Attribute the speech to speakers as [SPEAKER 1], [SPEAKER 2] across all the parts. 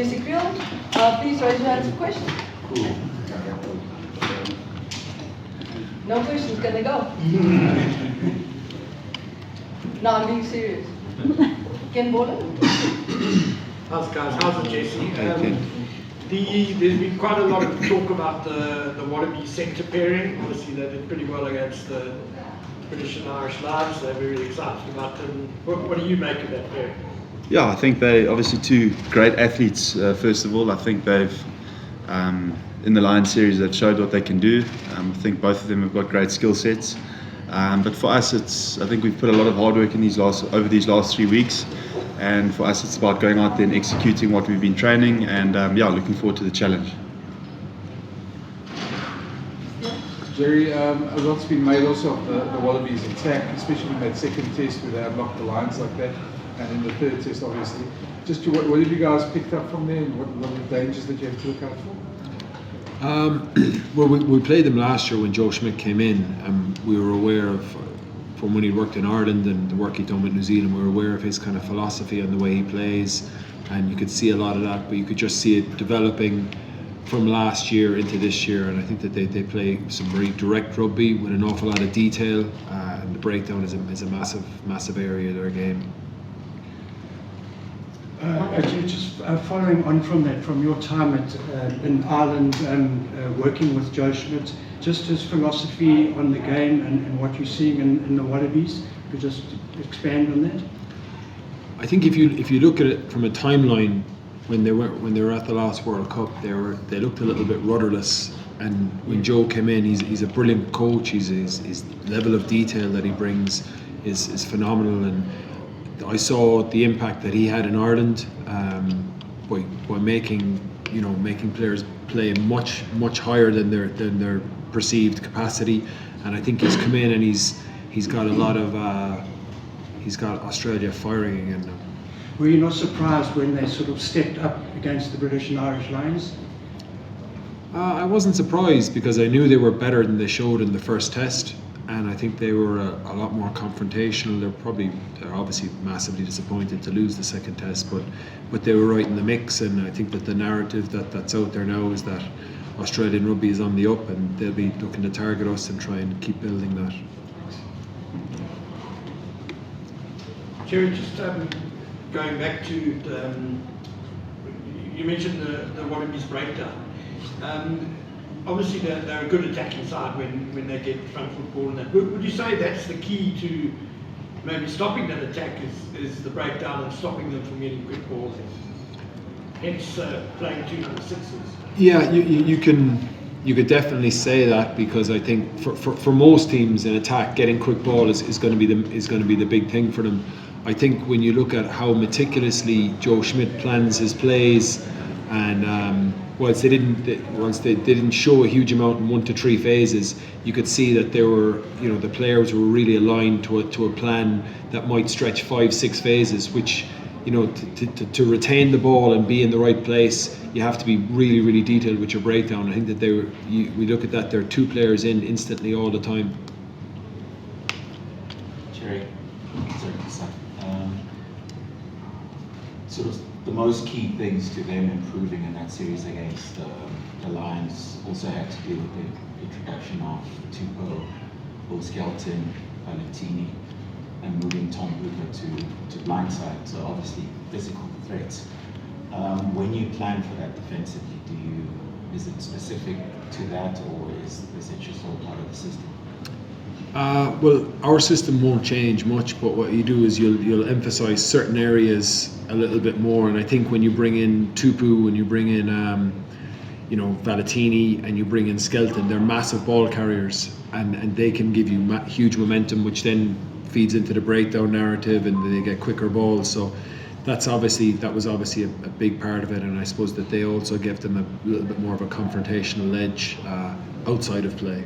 [SPEAKER 1] Jesse Kriel. Please raise your hands for questions. No questions, can they go? No, I'm being serious. Ken Boller?
[SPEAKER 2] How's it, guys? How's it, Jesse? There's been quite a lot of talk about the Wallabies sector pairing. Obviously, they did pretty well against the British and Irish Lions. They're very excited about them. What do you make of that pairing?
[SPEAKER 3] Yeah, I think they obviously two great athletes. First of all, I think they've in the Lions series they've showed what they can do. I think both of them have got great skill sets. But for us, I think we've put a lot of hard work in over these last 3 weeks. And for us, it's about going out there and executing what we've been training, and looking forward to the challenge.
[SPEAKER 4] Jerry, a lot's been made also of the Wallabies attack, especially in that second test where they unlocked the lines like that, and in the third test, obviously. Just what have you guys picked up from there, and what are the dangers that you have to look out for?
[SPEAKER 5] Well, we played them last year when Joe Schmidt came in, and we were aware of. From when he worked in Ireland and the work he'd done with New Zealand, we were aware of his kind of philosophy and the way he plays, and you could see a lot of that, but you could just see it developing from last year into this year. And I think that they play some very direct rugby with an awful lot of detail, and the breakdown is a massive area of their game.
[SPEAKER 6] Actually, just following on from that, from your time in Ireland working with Joe Schmidt, just his philosophy on the game and what you're seeing in the Wallabies, could you just expand on that?
[SPEAKER 5] I think if you look at it from a timeline, when they were at the last World Cup, they looked a little bit rudderless. And when Joe came in, he's a brilliant coach. His level of detail that he brings is phenomenal, and I saw the impact that he had in Ireland by making players play much higher than their perceived capacity. And I think he's come in and he's got a lot of he's got Australia firing again now.
[SPEAKER 6] Were you not surprised when they sort of stepped up against the British and Irish Lions?
[SPEAKER 5] I wasn't surprised, because I knew they were better than they showed in the first test. And I think they were a lot more confrontational. They're obviously massively disappointed to lose the second test, but they were right in the mix. And I think that the narrative that's out there now is that Australian rugby is on the up, and they'll be looking to target us and try and keep building that.
[SPEAKER 2] Jerry, just going back to you mentioned the Wallabies breakdown. Obviously, they're a good attacking side when they get front football and that. Would you say that's the key to maybe stopping that attack is the breakdown and stopping them from getting quick balls in? Hence playing 2 number 6s?
[SPEAKER 5] Yeah, you could definitely say that, because I think for most teams in attack, getting quick ball is going to be the big thing for them. I think when you look at how meticulously Joe Schmidt plans his plays, and whilst they didn't show a huge amount in 1 to 3 phases, you could see that the players were really aligned to a plan that might stretch 5-6 phases, which, to retain the ball and be in the right place, you have to be really, really detailed with your breakdown. I think that we look at that, there are 2 players in instantly all the time.
[SPEAKER 7] Jerry, sort of the most key things to them improving in that series against the Lions also had to do with the introduction of Tupou, Will Skelton, Valentini, and moving Tom Hooper to blindside, so obviously physical threats. When you plan for that defensively, is it specific to that, or is it just all part of the system?
[SPEAKER 5] Well, our system won't change much, but what you do is you'll emphasise certain areas a little bit more. And I think when you bring in Tupou, when you bring in Valentini, and you bring in Skelton, they're massive ball carriers, and they can give you huge momentum, which then feeds into the breakdown narrative, and they get quicker balls. So that was obviously a big part of it, and I suppose that they also give them a little bit more of a confrontational edge outside of play.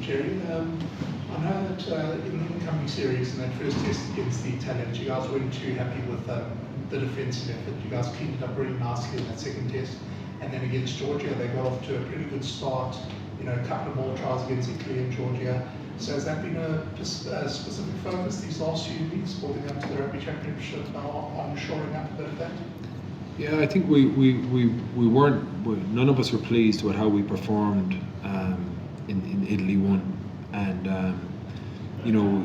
[SPEAKER 8] Jerry, I know that in the incoming series, in that first test against the Italians, you guys weren't too happy with the defensive effort. You guys cleaned it up really nicely in that second test. And then against Georgia, they got off to a pretty good start. A couple of ball trials against Italy and Georgia. So has that been a specific focus these last few weeks, building up to the Rugby Championship now, on shoring up a bit of that?
[SPEAKER 5] Yeah, I think we weren't. None of us were pleased with how we performed in Italy 1, and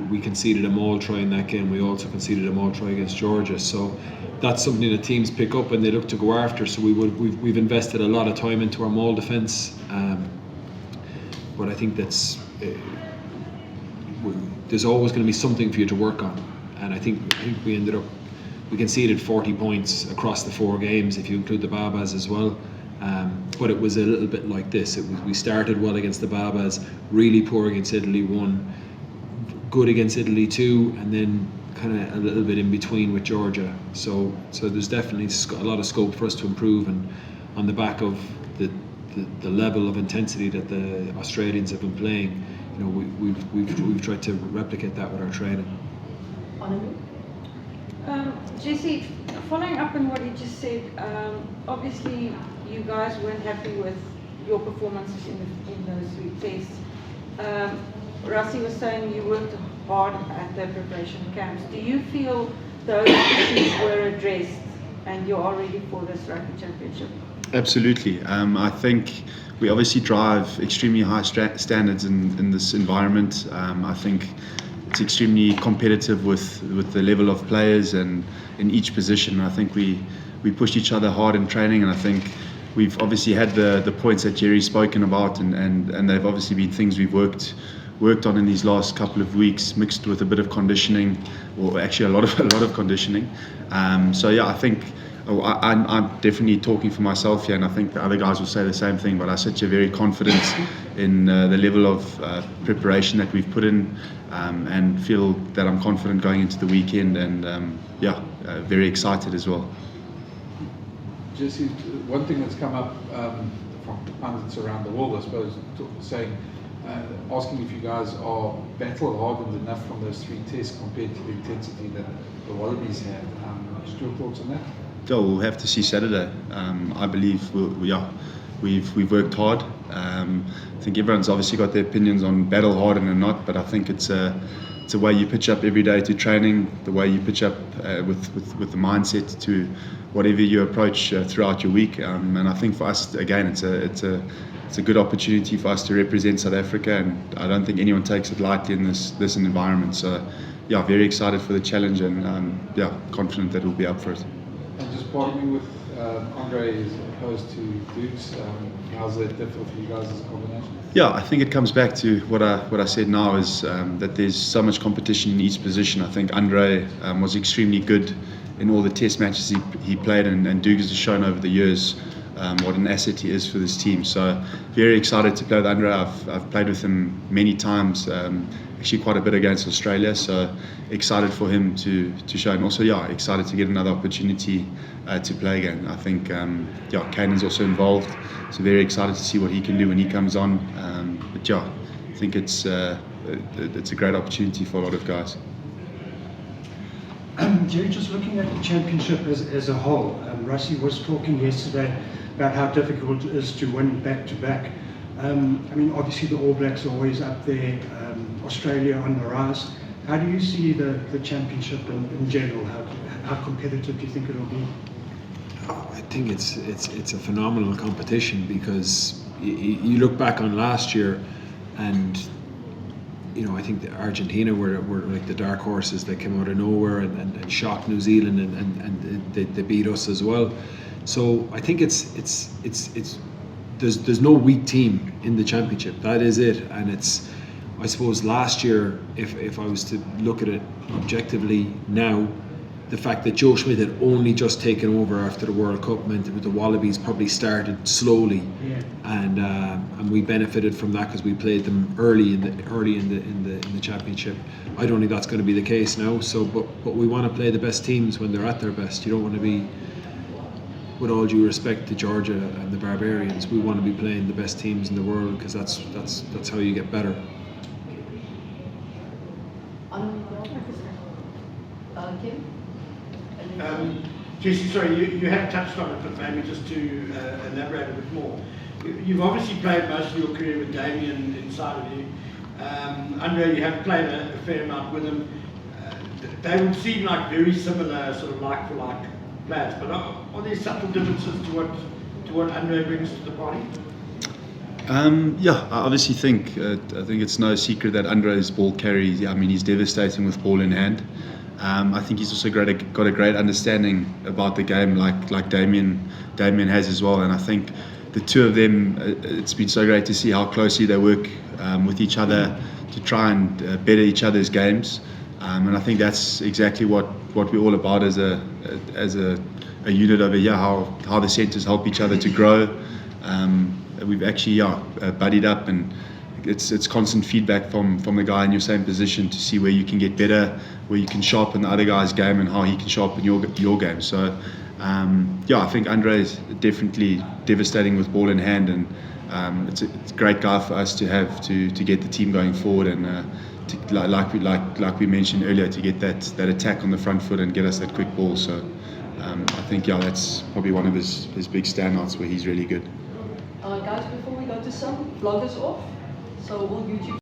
[SPEAKER 5] we conceded a maul try in that game. We also conceded a maul try against Georgia. So that's something that teams pick up and they look to go after. So we've invested a lot of time into our maul defence, but I think that's. There's always going to be something for you to work on, and I think we conceded 40 points across the 4 games if you include the Babas as well. But it was a little bit like this. We started well against the Babas, really poor against Italy 1, good against Italy 2, and then kind of a little bit in between with Georgia. So there's definitely a lot of scope for us to improve, and on the back of the level of intensity that the Australians have been playing, we've tried to replicate that with our training.
[SPEAKER 9] Jesse, following up on what you just said, obviously you guys weren't happy with your performances in those 3 tests. Rassie was saying you worked hard at the preparation camps. Do you feel those issues were addressed and you are ready for this rugby championship?
[SPEAKER 3] Absolutely. I think we obviously drive extremely high standards in this environment. I think it's extremely competitive with the level of players and in each position. I think we pushed each other hard in training, and I think we've obviously had the points that Jerry's spoken about, and they've obviously been things we've worked on in these last couple of weeks, mixed with a bit of conditioning, or actually a lot of conditioning. So yeah, I think I'm definitely talking for myself here, and I think the other guys will say the same thing, but I such a very confident in the level of preparation that we've put in, and feel that I'm confident going into the weekend, and very excited as well.
[SPEAKER 4] Jesse, one thing that's come up from pundits around the world, I suppose, asking if you guys are battle hardened enough from those 3 tests compared to the intensity that the Wallabies had. Just your thoughts on that?
[SPEAKER 3] Yeah, we'll have to see Saturday. I believe we've worked hard. I think everyone's obviously got their opinions on battle hardened or not, but I think it's a way you pitch up every day to training, the way you pitch up with the mindset to whatever you approach throughout your week. And I think for us, again, it's a good opportunity for us to represent South Africa, and I don't think anyone takes it lightly in this environment. So yeah, very excited for the challenge, and confident that we'll be up for it.
[SPEAKER 4] And just pardon me, with Andre as opposed to Dukes, how's that different for you guys as a combination?
[SPEAKER 3] Yeah, I think it comes back to what I said now, is that there's so much competition in each position. I think Andre was extremely good in all the test matches he played, and Dukes has shown over the years what an asset he is for this team. So very excited to play with Andre. I've played with him many times, actually quite a bit against Australia, so excited for him to show, and also excited to get another opportunity to play again. I think Kanan's also involved, so very excited to see what he can do when he comes on. But I think it's a great opportunity for a lot of guys.
[SPEAKER 6] Jerry, just looking at the championship as a whole, Rassie was talking yesterday about how difficult it is to win back-to-back. I mean, obviously the All Blacks are always up there, Australia on the rise. How do you see the championship in general? How competitive do you think it'll be?
[SPEAKER 5] I think it's a phenomenal competition, because you look back on last year, and I think that Argentina were like the dark horses that came out of nowhere and shocked New Zealand, and they beat us as well. So I think there's no weak team in the championship. That is it, and I suppose last year, if I was to look at it objectively now, the fact that Joe Schmidt had only just taken over after the World Cup meant that the Wallabies probably started slowly, and we benefited from that because we played them early in the championship. I don't think that's going to be the case now. So, but we want to play the best teams when they're at their best. You don't want to be, with all due respect to Georgia and the Barbarians, we want to be playing the best teams in the world, because that's how you get better.
[SPEAKER 2] Jesse, sorry, you have touched on it, but maybe just to elaborate a bit more. You've obviously played most of your career with Damien inside of you. Andre, you have played a fair amount with him. They would seem like very similar, sort of like for like players, but are there subtle differences to what Andre brings to the party?
[SPEAKER 3] Yeah, I obviously think I think it's no secret that Andre's ball carry. I mean, he's devastating with ball in hand. I think he's also got a great understanding about the game, like Damien has as well. And I think the two of them, it's been so great to see how closely they work with each other to try and better each other's games. And I think that's exactly what we're all about as a unit over here. How the centres help each other to grow. We've actually buddied up, and it's constant feedback from the guy in your same position to see where you can get better, where you can sharpen the other guy's game, and how he can sharpen your game. So I think Andre is definitely devastating with ball in hand, and it's a great guy for us to have to get the team going forward, and like we mentioned earlier, to get that attack on the front foot and get us that quick ball. So I think that's probably one of his big standouts where he's really good.
[SPEAKER 1] Guys, before we go to some, vlog us off. So on YouTube.